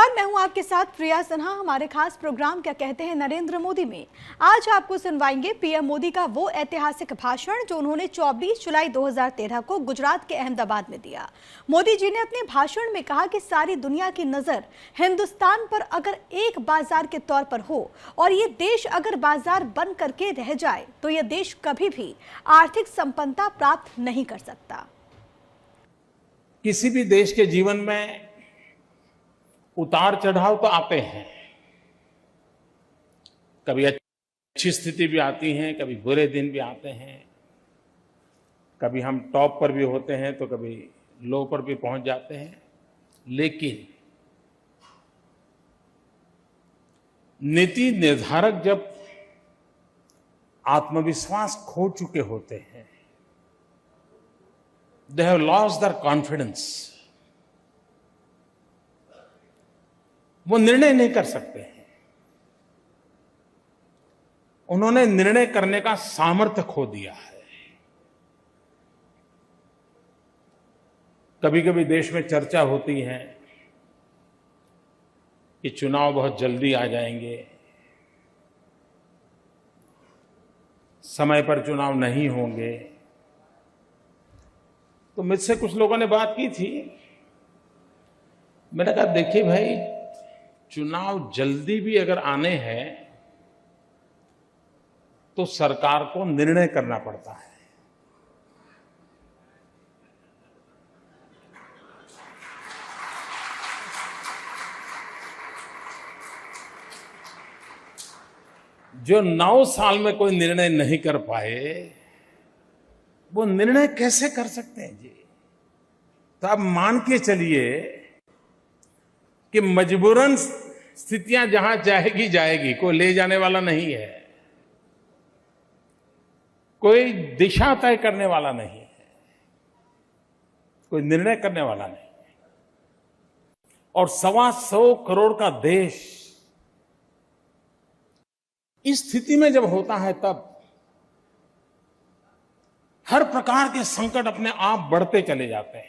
नमस्कार, मैं हूं आपके साथ प्रिया सिन्हा। हमारे खास प्रोग्राम क्या कहते हैं नरेंद्र मोदी में आज आपको सुनवाएंगे पीएम मोदी का वो ऐतिहासिक भाषण जो उन्होंने 24 जुलाई 2013 को गुजरात के अहमदाबाद में दिया। मोदी जी ने अपने भाषण में कहा कि सारी दुनिया की नजर हिंदुस्तान पर अगर एक बाजार के तौर पर हो और ये देश अगर बाजार बन करके रह जाए तो यह देश कभी भी आर्थिक संपन्नता प्राप्त नहीं कर सकता। किसी भी देश के जीवन में उतार चढ़ाव तो आते हैं, कभी अच्छी स्थिति भी आती है, कभी बुरे दिन भी आते हैं, कभी हम टॉप पर भी होते हैं तो कभी लो पर भी पहुंच जाते हैं। लेकिन नीति निर्धारक जब आत्मविश्वास खो चुके होते हैं, they have lost their confidence, वो निर्णय नहीं कर सकते हैं। उन्होंने निर्णय करने का सामर्थ्य खो दिया है। कभी कभी देश में चर्चा होती है कि चुनाव बहुत जल्दी आ जाएंगे, समय पर चुनाव नहीं होंगे। तो मुझसे कुछ लोगों ने बात की थी, मैंने कहा देखिए भाई, चुनाव जल्दी भी अगर आने हैं तो सरकार को निर्णय करना पड़ता है। जो 9 साल में कोई निर्णय नहीं कर पाए, वो निर्णय कैसे कर सकते हैं जी? तो आप मान के चलिए कि मजबूरन स्थितियां जहां जाएगी जाएगी, कोई ले जाने वाला नहीं है, कोई दिशा तय करने वाला नहीं है, कोई निर्णय करने वाला नहीं है। और 125 करोड़ का देश इस स्थिति में जब होता है, तब हर प्रकार के संकट अपने आप बढ़ते चले जाते हैं।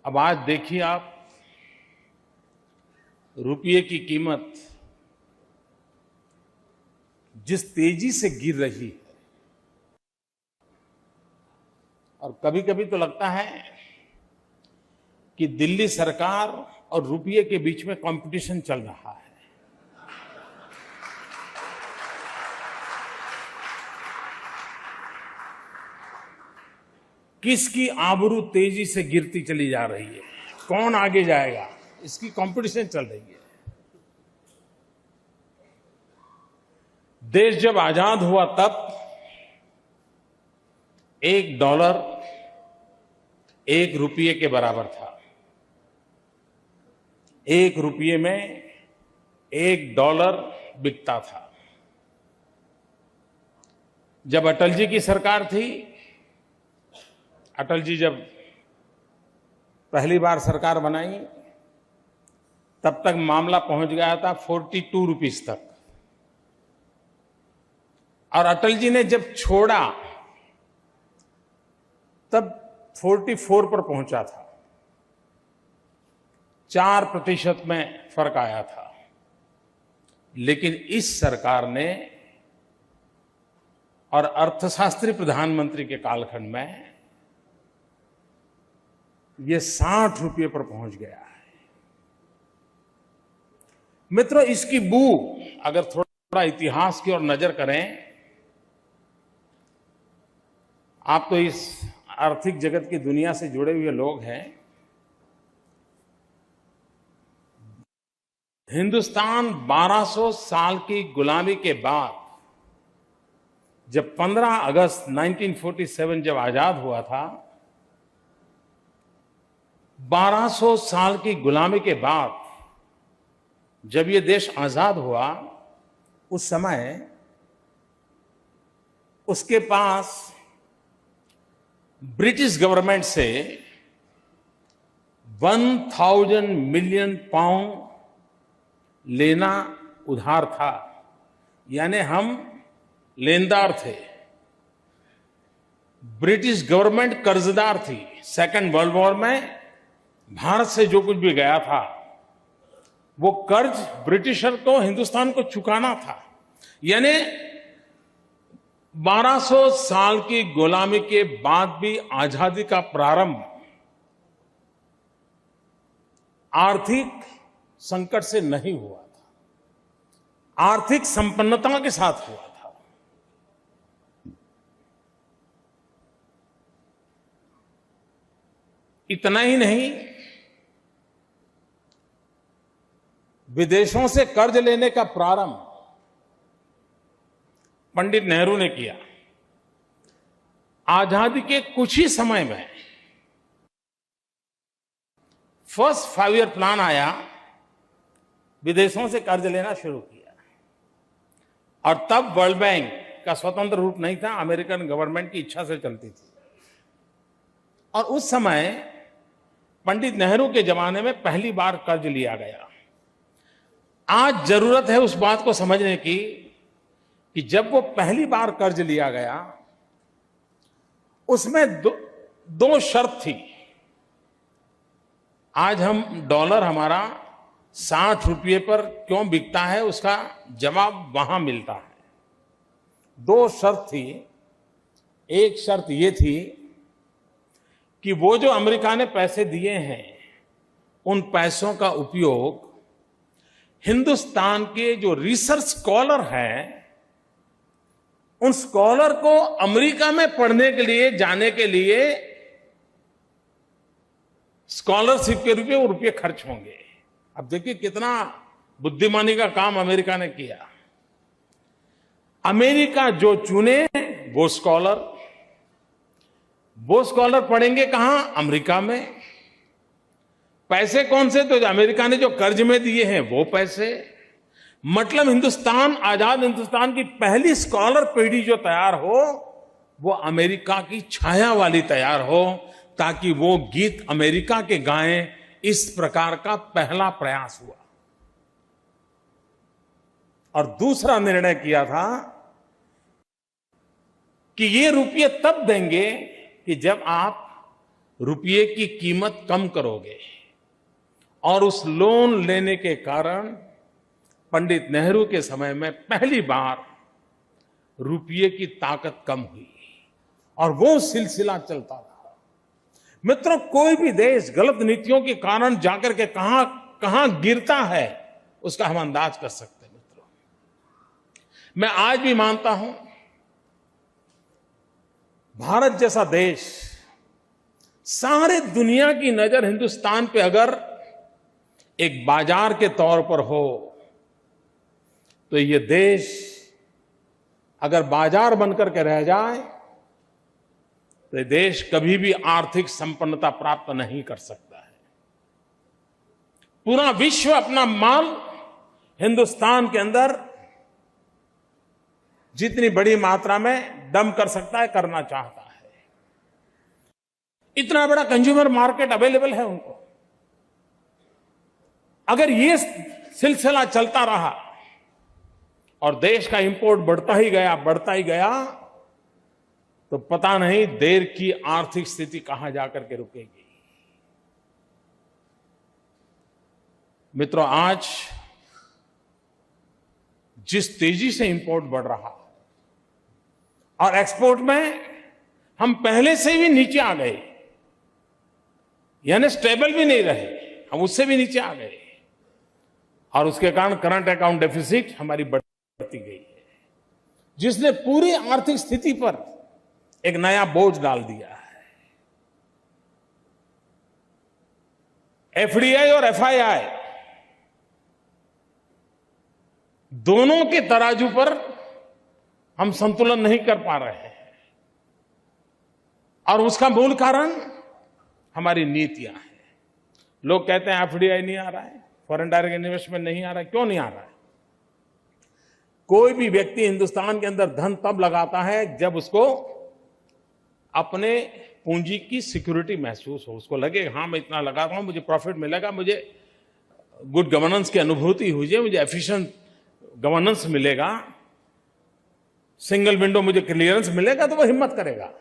अब आज देखिए आप, रुपये की कीमत जिस तेजी से गिर रही है, और कभी कभी तो लगता है कि दिल्ली सरकार और रुपये के बीच में कंपटीशन चल रहा है। किसकी आबरू तेजी से गिरती चली जा रही है, कौन आगे जाएगा, इसकी कंपटीशन चल रही है। देश जब आजाद हुआ तब $1 ₹1 के बराबर था। 1 रुपये में $1 बिकता था। जब अटल जी की सरकार थी, अटल जी जब पहली बार सरकार बनाई, तब तक मामला पहुंच गया था 42 रुपीस तक। और अटल जी ने जब छोड़ा तब 44 पर पहुंचा था। 4% में फर्क आया था। लेकिन इस सरकार ने और अर्थशास्त्री प्रधानमंत्री के कालखंड में ये 60 रुपये पर पहुंच गया है। मित्रों, इसकी बू अगर थोड़ा इतिहास की ओर नजर करें, आप तो इस आर्थिक जगत की दुनिया से जुड़े हुए लोग हैं। हिंदुस्तान 1200 साल की गुलामी के बाद जब 15 अगस्त 1947 जब आजाद हुआ था, 1200 साल की गुलामी के बाद जब ये देश आजाद हुआ, उस समय उसके पास ब्रिटिश गवर्नमेंट से 1000 मिलियन पाउंड लेना उधार था। यानी हम लेनदार थे, ब्रिटिश गवर्नमेंट कर्जदार थी। सेकेंड वर्ल्ड वॉर में भारत से जो कुछ भी गया था वो कर्ज ब्रिटिशर को हिंदुस्तान को चुकाना था। यानी 1200 साल की गुलामी के बाद भी आजादी का प्रारंभ आर्थिक संकट से नहीं हुआ था, आर्थिक संपन्नता के साथ हुआ था। इतना ही नहीं, विदेशों से कर्ज लेने का प्रारंभ पंडित नेहरू ने किया। आजादी के कुछ ही समय में फर्स्ट 5 ईयर प्लान आया, विदेशों से कर्ज लेना शुरू किया। और तब वर्ल्ड बैंक का स्वतंत्र रूप नहीं था, अमेरिकन गवर्नमेंट की इच्छा से चलती थी। और उस समय पंडित नेहरू के जमाने में पहली बार कर्ज लिया गया। आज जरूरत है उस बात को समझने की कि जब वो पहली बार कर्ज लिया गया, उसमें दो शर्त थी। आज हम डॉलर हमारा 60 रुपये पर क्यों बिकता है, उसका जवाब वहां मिलता है। 2 शर्त थी। एक शर्त ये थी कि वो जो अमेरिका ने पैसे दिए हैं, उन पैसों का उपयोग हिंदुस्तान के जो रिसर्च स्कॉलर हैं, उन स्कॉलर को अमेरिका में पढ़ने के लिए जाने के लिए स्कॉलरशिप के रूप में वो रुपये खर्च होंगे। अब देखिए कितना बुद्धिमानी का काम अमेरिका ने किया। अमेरिका जो चुने वो स्कॉलर पढ़ेंगे कहां? अमेरिका में। पैसे कौन से? तो अमेरिका ने जो कर्ज में दिए हैं वो पैसे। मतलब हिंदुस्तान, आजाद हिंदुस्तान की पहली स्कॉलर पीढ़ी जो तैयार हो, वो अमेरिका की छाया वाली तैयार हो, ताकि वो गीत अमेरिका के गाएं। इस प्रकार का पहला प्रयास हुआ। और दूसरा निर्णय किया था कि ये रुपये तब देंगे कि जब आप रुपये की कीमत कम करोगे। और उस लोन लेने के कारण पंडित नेहरू के समय में पहली बार रुपये की ताकत कम हुई और वो सिलसिला चलता रहा। मित्रों, कोई भी देश गलत नीतियों के कारण जाकर के कहां गिरता है, उसका हम अंदाज कर सकते हैं। मित्रों, मैं आज भी मानता हूं, भारत जैसा देश, सारे दुनिया की नजर हिंदुस्तान पे अगर एक बाजार के तौर पर हो, तो ये देश अगर बाजार बनकर के रह जाए तो ये देश कभी भी आर्थिक संपन्नता प्राप्त नहीं कर सकता है। पूरा विश्व अपना माल हिंदुस्तान के अंदर जितनी बड़ी मात्रा में डंप कर सकता है, करना चाहता है। इतना बड़ा कंज्यूमर मार्केट अवेलेबल है उनको। अगर ये सिलसिला चलता रहा और देश का इंपोर्ट बढ़ता ही गया, तो पता नहीं देर की आर्थिक स्थिति कहां जाकर के रुकेगी। मित्रों, आज जिस तेजी से इंपोर्ट बढ़ रहा और एक्सपोर्ट में हम पहले से भी नीचे आ गए, यानी स्टेबल भी नहीं रहे, हम उससे भी नीचे आ गए। और उसके कारण करंट अकाउंट डेफिसिट हमारी बढ़ती गई है, जिसने पूरी आर्थिक स्थिति पर एक नया बोझ डाल दिया है। एफडीआई और एफआईआई दोनों के तराजू पर हम संतुलन नहीं कर पा रहे हैं। और उसका मूल कारण हमारी नीतियां हैं। लोग कहते हैं एफडीआई नहीं आ रहा है, फॉरेन डायरेक्ट इन्वेस्टमेंट नहीं आ रहा है। क्यों नहीं आ रहा है? कोई भी व्यक्ति हिंदुस्तान के अंदर धन तब लगाता है जब उसको अपने पूंजी की सिक्योरिटी महसूस हो, उसको लगे हाँ मैं इतना लगाता हूं, मुझे प्रॉफिट मिलेगा, मुझे गुड गवर्नेंस की अनुभूति हुई, मुझे एफिशिएंट गवर्नेंस मिलेगा, सिंगल विंडो मुझे क्लियरेंस मिलेगा, तो वो हिम्मत करेगा।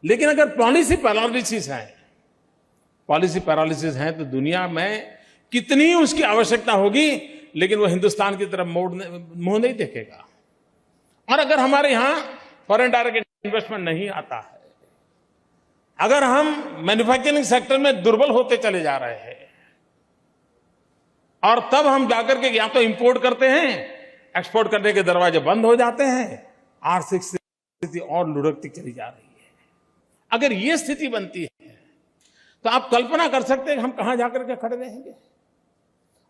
लेकिन अगर पॉलिसी पैरालिसिस है, पॉलिसी पैरालिसिस है तो दुनिया में कितनी उसकी आवश्यकता होगी, लेकिन वो हिंदुस्तान की तरफ मुंह नहीं देखेगा। और अगर हमारे यहां फॉरेन डायरेक्ट इन्वेस्टमेंट नहीं आता है, अगर हम मैन्युफैक्चरिंग सेक्टर में दुर्बल होते चले जा रहे हैं, और तब हम जाकर के या तो इंपोर्ट करते हैं, एक्सपोर्ट करने के दरवाजे बंद हो जाते हैं, आर्थिक स्थिति और लुढ़कती चली जा रही है। अगर ये स्थिति बनती है तो आप कल्पना कर सकते हैं कि हम कहां जाकर के खड़े रहेंगे।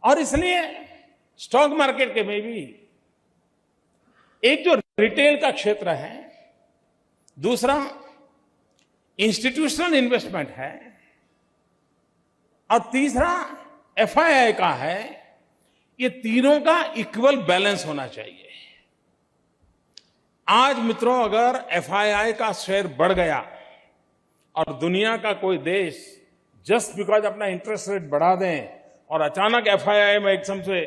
और इसलिए स्टॉक मार्केट के में भी एक जो रिटेल का क्षेत्र है, दूसरा इंस्टीट्यूशनल इन्वेस्टमेंट है, और तीसरा एफआईआई का है, ये तीनों का इक्वल बैलेंस होना चाहिए। आज मित्रों, अगर एफआईआई का शेयर बढ़ गया और दुनिया का कोई देश जस्ट बिकॉज अपना इंटरेस्ट रेट बढ़ा दें और अचानक एफआईआई में एकदम से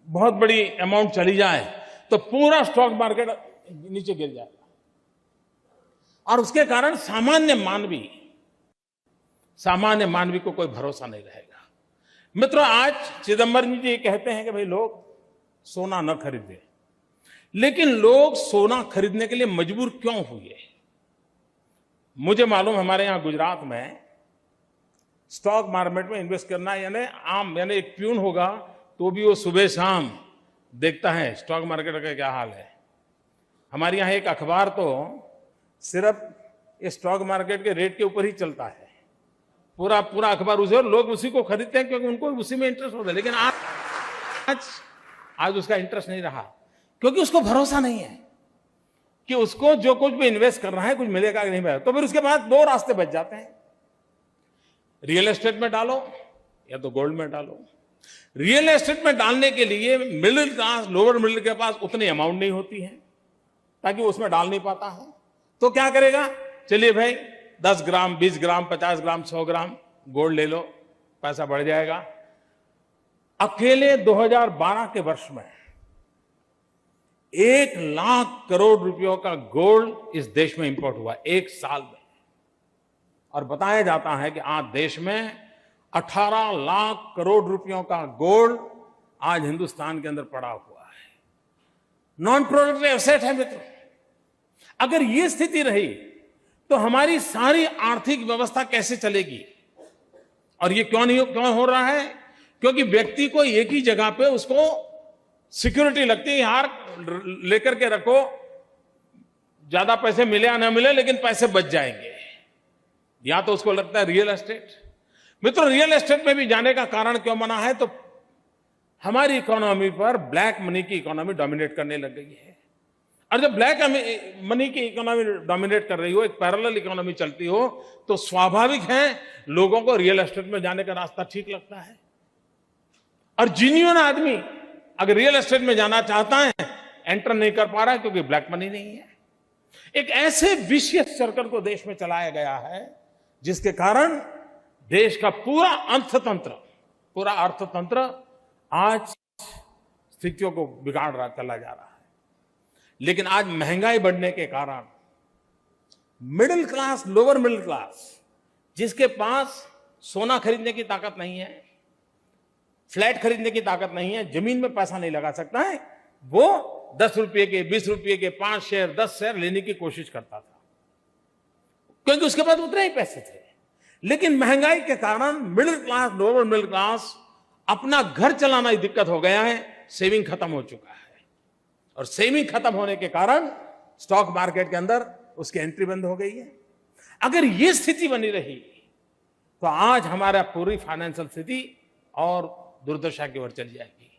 बहुत बड़ी अमाउंट चली जाए, तो पूरा स्टॉक मार्केट नीचे गिर जाएगा, और उसके कारण सामान्य मानवी को कोई भरोसा नहीं रहेगा। मित्रों, आज चिदंबरम जी कहते हैं कि भाई लोग सोना न खरीदें, लेकिन लोग सोना खरीदने के लिए मजबूर क्यों हुए? मुझे मालूम, हमारे यहां गुजरात में स्टॉक मार्केट में इन्वेस्ट करना यानी एक प्यून होगा तो भी वो सुबह शाम देखता है स्टॉक मार्केट का क्या हाल है। हमारे यहाँ एक अखबार तो सिर्फ ये स्टॉक मार्केट के रेट के ऊपर ही चलता है, पूरा अखबार उसे, और लोग उसी को खरीदते हैं क्योंकि उनको उसी में इंटरेस्ट होता है। लेकिन आज उसका इंटरेस्ट नहीं रहा, क्योंकि उसको भरोसा नहीं है कि उसको जो कुछ भी इन्वेस्ट कर रहा है कुछ मिलेगा कि नहीं मिलेगा। तो फिर उसके बाद दो रास्ते बच जाते हैं, रियल एस्टेट में डालो या तो गोल्ड में डालो। रियल एस्टेट में डालने के लिए मिडिल क्लास, लोअर मिडिल के पास उतनी अमाउंट नहीं होती है, ताकि वो उसमें डाल नहीं पाता है। तो क्या करेगा? चलिए भाई 10 ग्राम, 20 ग्राम, 50 ग्राम, 100 ग्राम गोल्ड ले लो, पैसा बढ़ जाएगा। अकेले 2012 के वर्ष में 1 लाख करोड़ रुपयों का गोल्ड इस देश में इंपोर्ट हुआ, एक साल में। और बताया जाता है कि आज देश में 18 लाख करोड़ रुपयों का गोल्ड आज हिंदुस्तान के अंदर पड़ा हुआ है। नॉन प्रोडक्टिव एसेट है मित्रों। अगर ये स्थिति रही तो हमारी सारी आर्थिक व्यवस्था कैसे चलेगी? और ये क्यों हो रहा है? क्योंकि व्यक्ति को एक ही जगह पे उसको सिक्योरिटी लगती है, हार लेकर के रखो, ज्यादा पैसे मिले या ना मिले लेकिन पैसे बच जाएंगे। या तो उसको लगता है रियल एस्टेट। मित्रों, रियल एस्टेट में भी जाने का कारण क्यों बना है? तो हमारी इकोनॉमी पर ब्लैक मनी की इकोनॉमी डोमिनेट करने लग गई है। और जब ब्लैक मनी की इकोनॉमी डोमिनेट कर रही हो, एक पैरेलल इकोनॉमी चलती हो, तो स्वाभाविक है लोगों को रियल एस्टेट में जाने का रास्ता ठीक लगता है। और जेन्युइन आदमी अगर रियल एस्टेट में जाना चाहता है, एंटर नहीं कर पा रहा है क्योंकि ब्लैक मनी नहीं है। एक ऐसे विशियस सर्कल को देश में चलाया गया है जिसके कारण देश का पूरा अर्थतंत्र आज स्थितियों को बिगाड़ रहा चला जा रहा है। लेकिन आज महंगाई बढ़ने के कारण middle class, lower middle class, जिसके पास सोना खरीदने की ताकत नहीं है, फ्लैट खरीदने की ताकत नहीं है, जमीन में पैसा नहीं लगा सकता है, वो 10 रुपए के, 20 रुपए के 5 शेयर, 10 शेयर लेने की कोशिश करता था, क्योंकि उसके पास उतने ही पैसे थे। लेकिन महंगाई के कारण middle class, lower middle class, अपना घर चलाना ही दिक्कत हो गया है, सेविंग खत्म हो चुका है। और सेविंग खत्म होने के कारण स्टॉक मार्केट के अंदर उसकी एंट्री बंद हो गई है। अगर ये स्थिति बनी रही तो आज हमारा पूरी फाइनेंशियल स्थिति और दुर्दशा की ओर चली जाएगी।